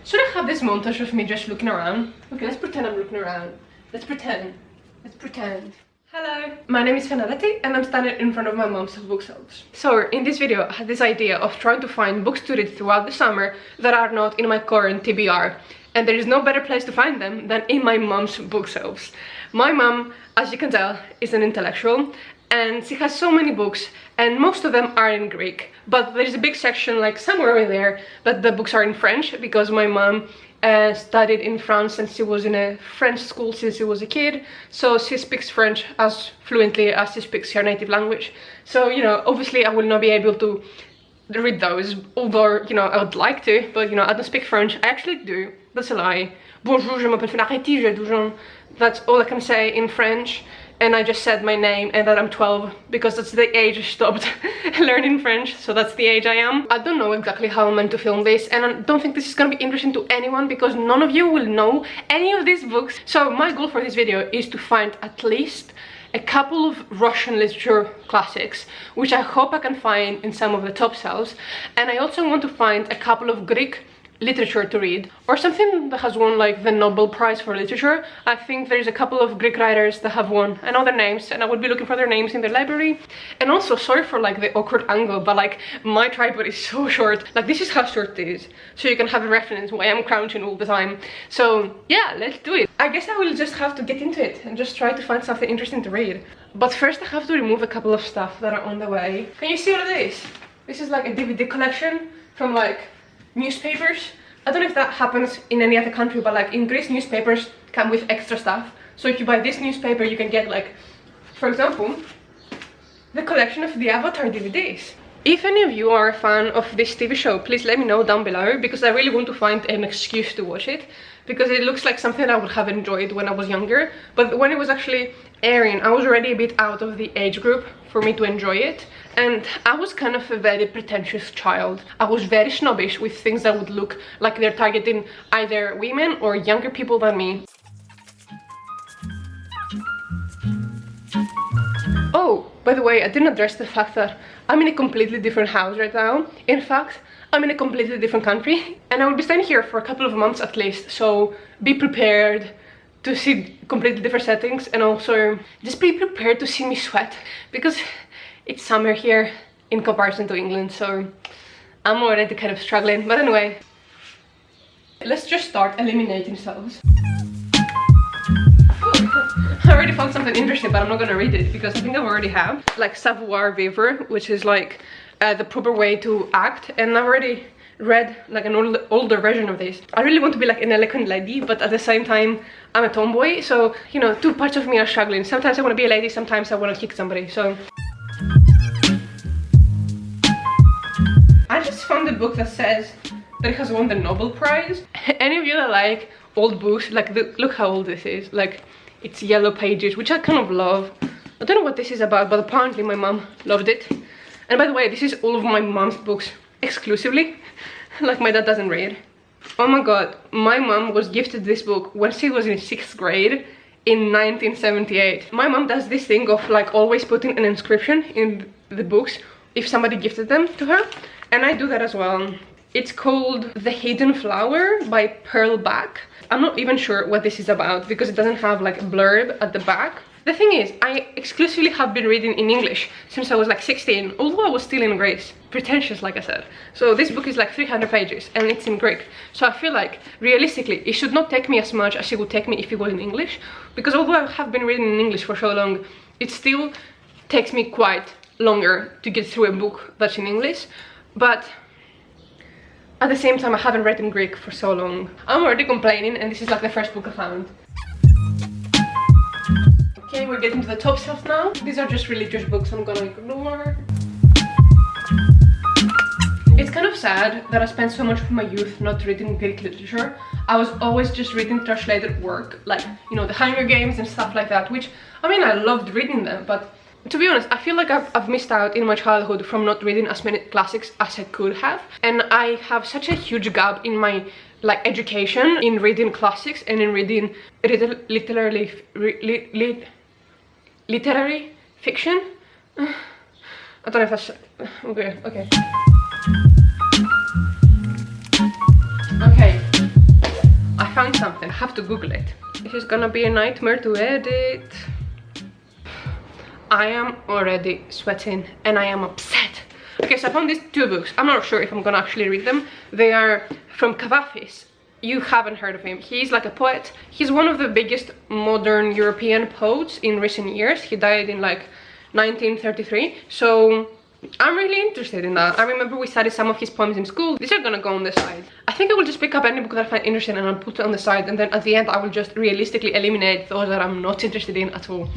Should I have this montage of me just looking around? Okay, let's pretend I'm looking around. Let's pretend. Hello, my name is Fenaletti and I'm standing in front of my mom's bookshelves. So in this video I had this idea of trying to find books to read throughout the summer that are not in my current TBR. And there is no better place to find them than in my mom's bookshelves. My mom, as you can tell, is an intellectual and she has so many books and most of them are in Greek. But there's a big section like somewhere over there that the books are in French because my mom studied in France and she was in a French school since she was a kid, so she speaks French as fluently as she speaks her native language. So, you know, obviously I will not be able to read those, although, you know, I would like to, but, you know, I don't speak French. I actually do, that's a lie. Bonjour, je m'appelle Fenaletti, j'ai 12 ans. That's all I can say in French. And I just said my name and that I'm 12 because that's the age I stopped learning French, so that's the age I am. I don't know exactly how I'm meant to film this and I don't think this is gonna be interesting to anyone because none of you will know any of these books. So my goal for this video is to find at least a couple of Russian literature classics, which I hope I can find in some of the top shelves, and I also want to find a couple of Greek literature to read, or something that has won like the Nobel Prize for literature. I think there's a couple of Greek writers that have won. I know their names and I would be looking for their names in the library. And also, sorry for like the awkward angle, but like my tripod is so short, like this is how short it is, so you can have a reference why I'm crouching all the time. So yeah, let's do it. I guess I will just have to get into it and just try to find something interesting to read. But first I have to remove a couple of stuff that are on the way. Can you see all of this? This is like a DVD collection from like newspapers. I don't know if that happens in any other country, but like in Greece, newspapers come with extra stuff. So if you buy this newspaper, you can get like, for example, the collection of the Avatar DVDs. If any of you are a fan of this TV show, please let me know down below because I really want to find an excuse to watch it, because it looks like something I would have enjoyed when I was younger, but when it was actually airing, I was already a bit out of the age group for me to enjoy it, and I was kind of a very pretentious child. I was very snobbish with things that would look like they're targeting either women or younger people than me. Oh, by the way, I didn't address the fact that I'm in a completely different house right now. In fact, I'm in a completely different country and I will be staying here for a couple of months at least, so be prepared to see completely different settings and also just be prepared to see me sweat because it's summer here in comparison to England, so I'm already kind of struggling. But anyway, let's just start eliminating selves. I already found something interesting, but I'm not gonna read it because I think I already have. Like Savoir Vivre, which is like the proper way to act, and I've already read like an older version of this. I really want to be like an eloquent lady, but at the same time I'm a tomboy, so you know, two parts of me are struggling. Sometimes I want to be a lady, sometimes I want to kick somebody. So I just found a book that says that it has won the Nobel Prize. Any of you that like old books, like look how old this is, like it's yellow pages, which I kind of love. I don't know what this is about, but apparently my mom loved it. And by the way, this is all of my mom's books exclusively, like my dad doesn't read. Oh my god, my mom was gifted this book when she was in 6th grade in 1978. My mom does this thing of like always putting an inscription in the books if somebody gifted them to her, and I do that as well. It's called The Hidden Flower by Pearl Back. I'm not even sure what this is about because it doesn't have like a blurb at the back. The thing is, I exclusively have been reading in English since I was like 16, although I was still in Greece. Pretentious, like I said. So this book is like 300 pages and it's in Greek. So I feel like, realistically, it should not take me as much as it would take me if it was in English. Because although I have been reading in English for so long, it still takes me quite longer to get through a book that's in English. But at the same time, I haven't read in Greek for so long. I'm already complaining and this is like the first book I found. Okay, we're getting to the top shelf now. These are just religious books I'm gonna ignore. It's kind of sad that I spent so much of my youth not reading Greek literature. I was always just reading translated work, like, you know, the Hunger Games and stuff like that, which, I mean, I loved reading them, but to be honest, I feel like I've missed out in my childhood from not reading as many classics as I could have. And I have such a huge gap in my like education in reading classics and in reading literary fiction. I don't know if that's okay. Okay, found something. I have to Google it. This is gonna be a nightmare to edit. I am already sweating and I am upset. Okay, so I found these two books. I'm not sure if I'm gonna actually read them. They are from Kavafis. You haven't heard of him. He's like a poet. He's one of the biggest modern European poets in recent years. He died in like 1933. So I'm really interested in that. I remember we studied some of his poems in school. These are gonna go on the side. I think I will just pick up any book that I find interesting and I'll put it on the side, and then at the end I will just realistically eliminate those that I'm not interested in at all.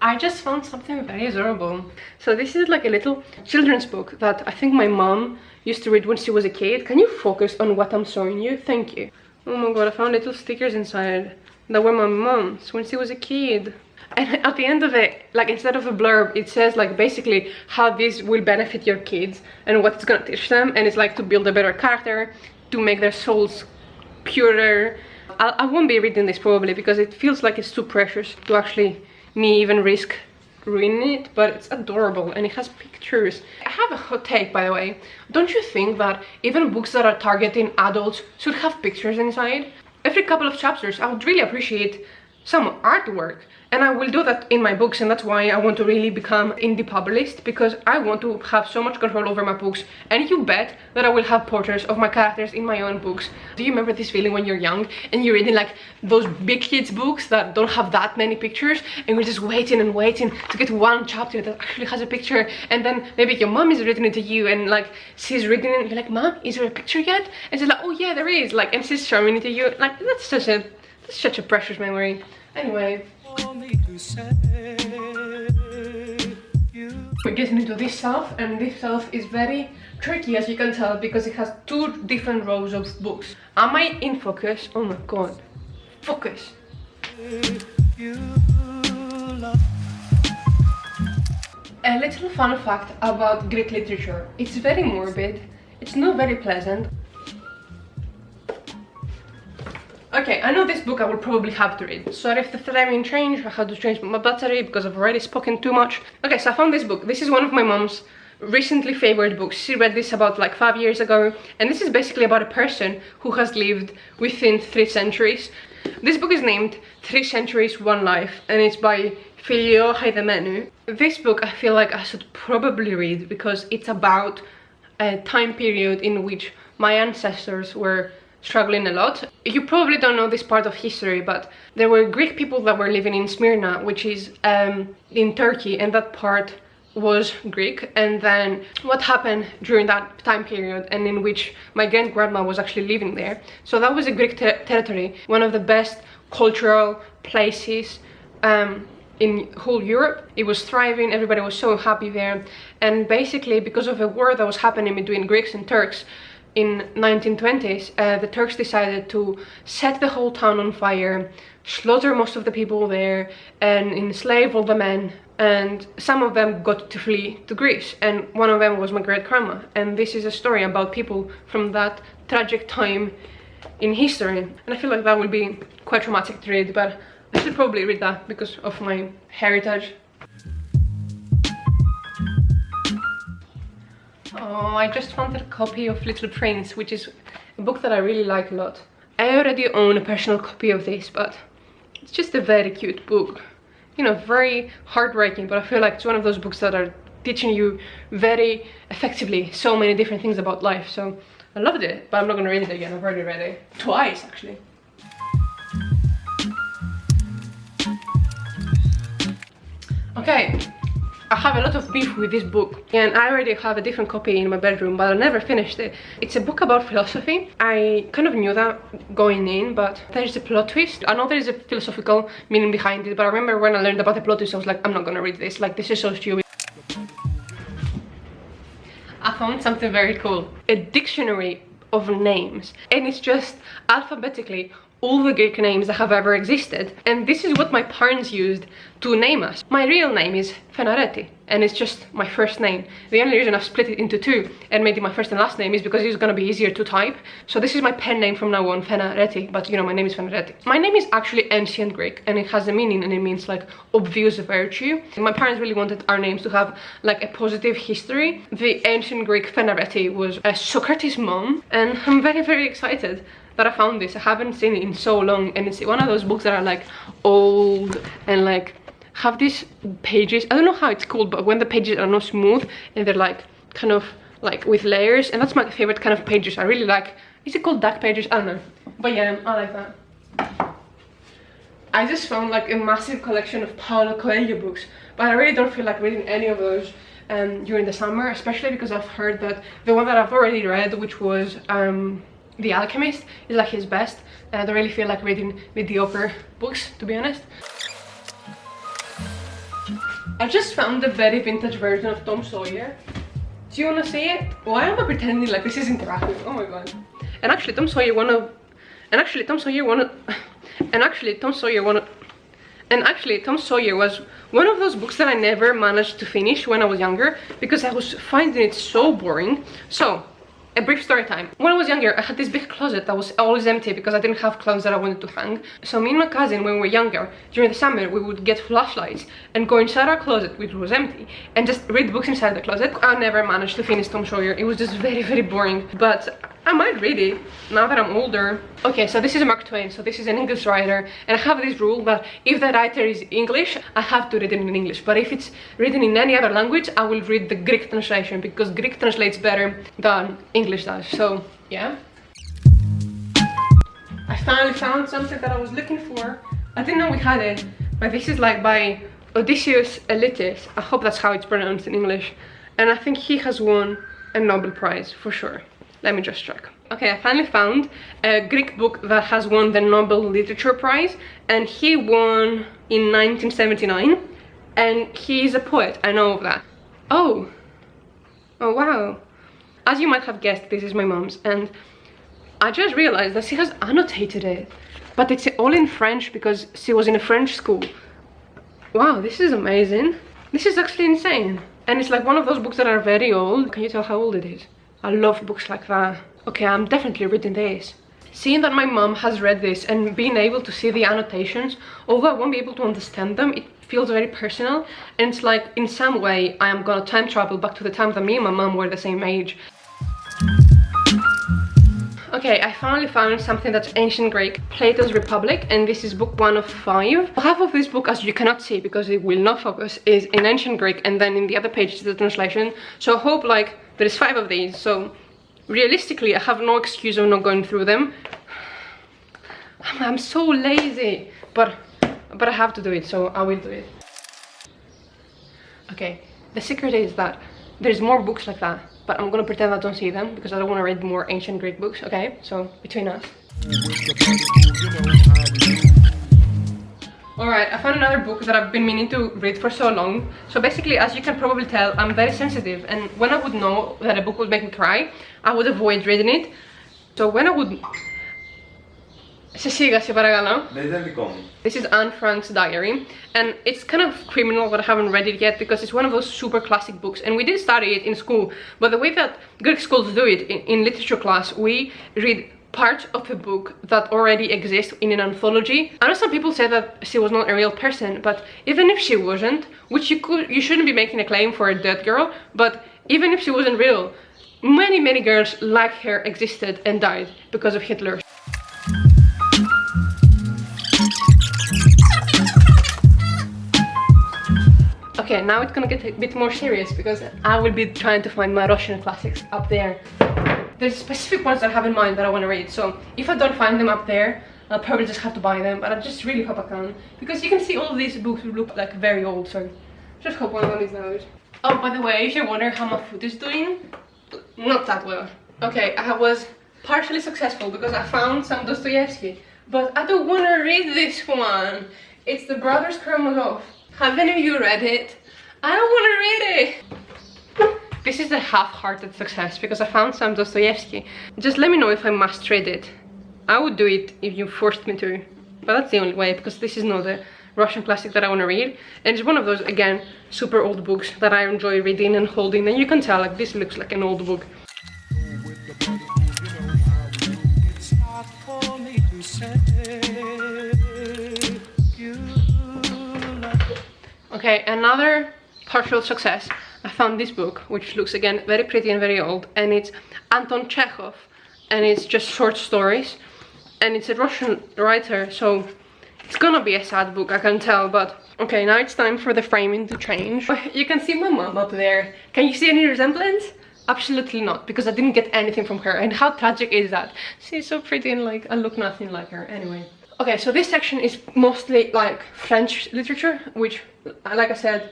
I just found something very adorable. So this is like a little children's book that I think my mom used to read when she was a kid. Can you focus on what I'm showing you? Thank you. Oh my god, I found little stickers inside that were my mom's when she was a kid. And at the end of it, like instead of a blurb, it says like basically how this will benefit your kids and what it's gonna teach them. And it's like to build a better character, to make their souls purer. I won't be reading this probably because it feels like it's too precious to actually me even risk reading it, but it's adorable and it has pictures. I have a hot take, by the way. Don't you think that even books that are targeting adults should have pictures inside? Every couple of chapters I would really appreciate some artwork, and I will do that in my books, and that's why I want to really become indie publicist, because I want to have so much control over my books. And you bet that I will have portraits of my characters in my own books. Do you remember this feeling when you're young and you're reading like those big kids books that don't have that many pictures, and you're just waiting and waiting to get one chapter that actually has a picture, and then maybe your mom is reading it to you and like she's reading it and you're like, Mom, is there a picture yet? And she's like, oh yeah, there is, like, and she's showing it to you. Like, that's such a precious memory. Anyway, we're getting into this shelf, and this shelf is very tricky, as you can tell, because it has two different rows of books. Am I in focus? Oh my god, focus. A little fun fact about Greek literature: it's very morbid, it's not very pleasant. Okay, I know this book I will probably have to read. Sorry if the framing changed, I had to change my battery because I've already spoken too much. Okay, so I found this book. This is one of my mom's recently favorite books. She read this about like 5 years ago, and this is basically about a person who has lived within 3 centuries. This book is named 3 Centuries, 1 Life, and it's by Filio Haidemenu. This book I feel like I should probably read because it's about a time period in which my ancestors were struggling a lot. You probably don't know this part of history, but there were Greek people that were living in Smyrna, which is in Turkey, and that part was Greek. And then what happened during that time period, and in which my great-grandma was actually living there. So that was a Greek territory, one of the best cultural places in whole Europe. It was thriving, everybody was so happy there. And basically because of a war that was happening between Greeks and Turks, in 1920s, the Turks decided to set the whole town on fire, slaughter most of the people there, and enslave all the men. And some of them got to flee to Greece, and one of them was my great-grandma. And this is a story about people from that tragic time in history. And I feel like that will be quite traumatic to read, but I should probably read that because of my heritage. Oh, I just found a copy of Little Prince, which is a book that I really like a lot. I already own a personal copy of this, but it's just a very cute book. You know, very heartbreaking, but I feel like it's one of those books that are teaching you very effectively so many different things about life. So I loved it, but I'm not gonna read it again. I've already read it twice, actually. Okay. I have a lot of beef with this book, and I already have a different copy in my bedroom, but I never finished it. It's a book about philosophy. I kind of knew that going in, but there's a plot twist. I know there's a philosophical meaning behind it, but I remember when I learned about the plot twist, I was like, I'm not gonna read this. Like, this is so stupid. I found something very cool. A dictionary of names, and it's just alphabetically all the Greek names that have ever existed. And this is what my parents used to name us. My real name is Fenareti. and it's just my first name. The only reason I've split it into two and made it my first and last name is because it's gonna be easier to type. So this is my pen name from now on, Fenareti, but you know, my name is Fenareti. My name is actually ancient Greek, and it has a meaning, and it means like obvious virtue. My parents really wanted our names to have like a positive history. The ancient Greek Fenareti was Socrates' mom, and I'm very, very excited that I found this. I haven't seen it in so long, and it's one of those books that are like old and like have these pages, I don't know how it's called, but when the pages are not smooth and they're like kind of like with layers, and that's my favorite kind of pages. I really like, is it called dark pages? I don't know, but yeah, I like that. I just found like a massive collection of Paulo Coelho books, but I really don't feel like reading any of those during the summer, especially because I've heard that the one that I've already read, which was The Alchemist, is like his best, and I don't really feel like reading mediocre books, to be honest. I just found a very vintage version of Tom Sawyer. Do you want to see it? Why am I pretending like this is interactive? Oh my god. And actually Tom Sawyer was one of those books that I never managed to finish when I was younger because I was finding it so boring. So a brief story time. When I was younger, I had this big closet that was always empty because I didn't have clothes that I wanted to hang. So me and my cousin, when we were younger, during the summer, we would get flashlights and go inside our closet, which was empty, and just read books inside the closet. I never managed to finish Tom Sawyer. It was just very, very boring, but I might read it now that I'm older. Okay, so this is Mark Twain, so this is an English writer, and I have this rule that if the writer is English, I have to read it in English, but if it's written in any other language, I will read the Greek translation because Greek translates better than English does. So yeah, I finally found something that I was looking for. I didn't know we had it, but this is like by Odysseus Elitis. I hope that's how it's pronounced in English, and I think he has won a Nobel Prize for sure. Let me just check. Okay, I finally found a Greek book that has won the Nobel Literature Prize, and he won in 1979, and he's a poet. I know of that. Oh wow. As you might have guessed, this is my mom's, and I just realized that she has annotated it, but it's all in French because she was in a French school. Wow, this is amazing. This is actually insane. And it's like one of those books that are very old. Can you tell how old it is? I love books like that. Okay, I'm definitely reading this. Seeing that my mom has read this and being able to see the annotations, although I won't be able to understand them, it feels very personal, and it's like in some way I am gonna time travel back to the time that me and my mom were the same age. Okay, I finally found something that's ancient Greek, Plato's Republic, and this is book 1 of 5. Half of this book, as you cannot see because it will not focus, is in ancient Greek, and then in the other page is the translation. So I hope like there's 5 of these, so realistically I have no excuse of not going through them. I'm so lazy, but I have to do it, so I will do it. Okay, the secret is that there's more books like that, but I'm gonna pretend I don't see them because I don't want to read more ancient Greek books, okay? So, between us. Alright, I found another book that I've been meaning to read for so long. So basically, as you can probably tell, I'm very sensitive, and when I would know that a book would make me cry, I would avoid reading it. So when I would... This is Anne Frank's diary, and it's kind of criminal that I haven't read it yet because it's one of those super classic books, and we did study it in school, but the way that Greek schools do it in literature class, we read parts of a book that already exists in an anthology. I know some people say that she was not a real person, but even if she wasn't, which you shouldn't be making a claim for a dead girl, but even if she wasn't real, many girls like her existed and died because of Hitler. Okay, now it's gonna get a bit more serious because I will be trying to find my Russian classics up there. There's specific ones that I have in mind that I want to read, so if I don't find them up there, I'll probably just have to buy them, but I just really hope I can. Because you can see all of these books look like very old, so just hope one of them is those. Oh, by the way, if you wonder how my foot is doing, not that well. Okay, I was partially successful because I found some Dostoevsky, but I don't want to read this one. It's The Brothers Karamazov. Have any of you read it? I don't want to read it. This is a half-hearted success because I found some Dostoevsky. Just let me know if I must read it. I would do it if you forced me to, but that's the only way because this is not a Russian classic that I want to read, and it's one of those, again, super old books that I enjoy reading and holding, and you can tell like this looks like an old book. Okay, another partial success. I found this book, which looks again very pretty and very old, and it's Anton Chekhov, and it's just short stories, and it's a Russian writer, so it's gonna be a sad book, I can tell. But okay, now it's time for the framing to change. You can see my mom up there. Can you see any resemblance? Absolutely not, because I didn't get anything from her, and how tragic is that? She's so pretty and like I look nothing like her. Anyway, okay, so this section is mostly like French literature, which, like I said,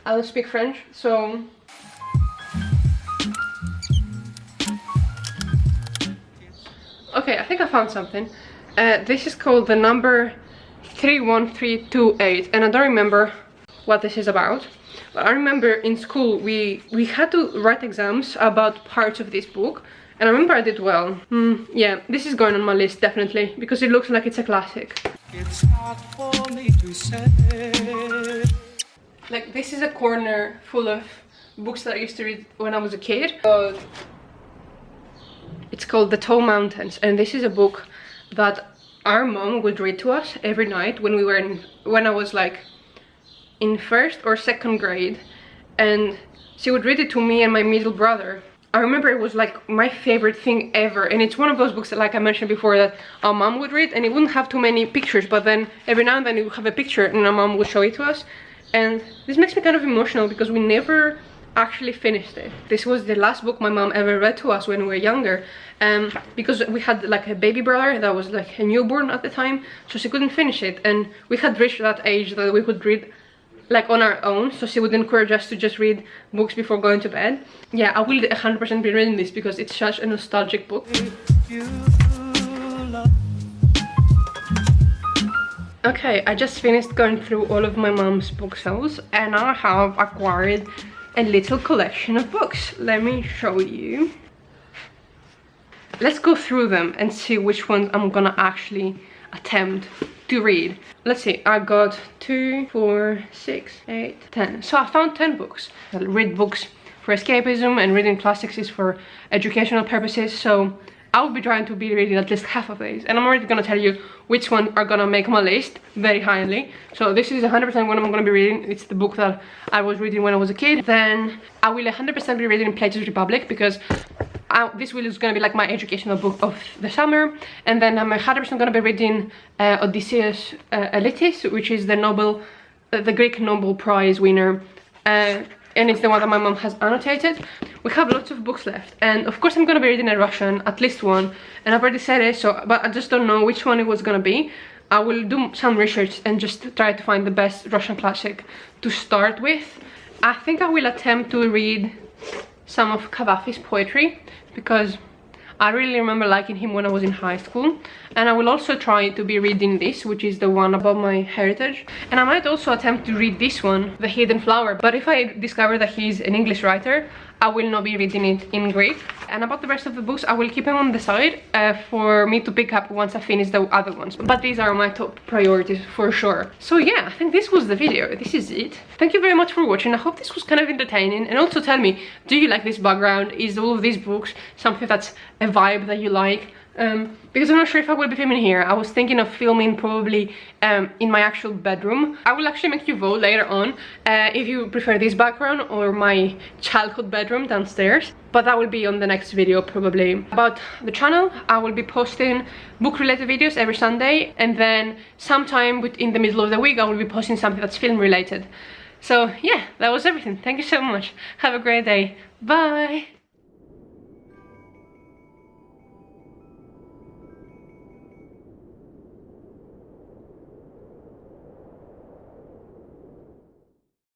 I don't speak French, so okay, I think I found something. This is called the number 31328, and I don't remember what this is about, but I remember in school we had to write exams about parts of this book, and I remember I did well. Yeah, this is going on my list definitely, because it looks like it's a classic. It's hard for me to say. Like, this is a corner full of books that I used to read when I was a kid. It's called The Tall Mountains, and this is a book that our mom would read to us every night when I was like in 1st or 2nd grade, and she would read it to me and my middle brother. I remember it was like my favorite thing ever, and it's one of those books that, like I mentioned before, that our mom would read, and it wouldn't have too many pictures, but then every now and then it would have a picture and our mom would show it to us. And this makes me kind of emotional because we never actually finished it. This was the last book my mom ever read to us when we were younger, because we had like a baby brother that was like a newborn at the time, so she couldn't finish it, and we had reached that age that we could read like on our own, so she would encourage us to just read books before going to bed. Yeah, I will 100% be reading this because it's such a nostalgic book. Okay, I just finished going through all of my mom's bookshelves, and I have acquired a little collection of books. Let me show you. Let's go through them and see which ones I'm gonna actually attempt to read. Let's see, I got 2, 4, 6, 8, 10. So I found 10 books. I read books for escapism, and reading classics is for educational purposes, so I'll be trying to be reading at least half of these, and I'm already gonna tell you which ones are gonna make my list very highly. So this is 100% what I'm gonna be reading. It's the book that I was reading when I was a kid. Then I will 100% be reading Plato's Republic, because this is gonna be like my educational book of the summer. And then I'm 100% gonna be reading Odysseus Elitis, which is the Nobel, the Greek Nobel Prize winner, and it's the one that my mom has annotated. We have lots of books left, and of course I'm gonna be reading a Russian, at least one, and I've already said it, so but I just don't know which one it was gonna be. I will do some research and just try to find the best Russian classic to start with. I think I will attempt to read some of Cavafy's poetry, because I really remember liking him when I was in high school. And I will also try to be reading this, which is the one about my heritage. And I might also attempt to read this one, The Hidden Flower. But if I discover that he's an English writer, I will not be reading it in Greek. And about the rest of the books, I will keep them on the side for me to pick up once I finish the other ones. But these are my top priorities for sure. So yeah, I think this was the video. This is it. Thank you very much for watching. I hope this was kind of entertaining. And also tell me, do you like this background? Is all of these books something that's a vibe that you like? Because I'm not sure if I will be filming here. I was thinking of filming probably in my actual bedroom. I will actually make you vote later on if you prefer this background or my childhood bedroom downstairs. But that will be on the next video probably. About the channel, I will be posting book related videos every Sunday, and then sometime in the middle of the week I will be posting something that's film related. So yeah, that was everything. Thank you so much. Have a great day. Bye.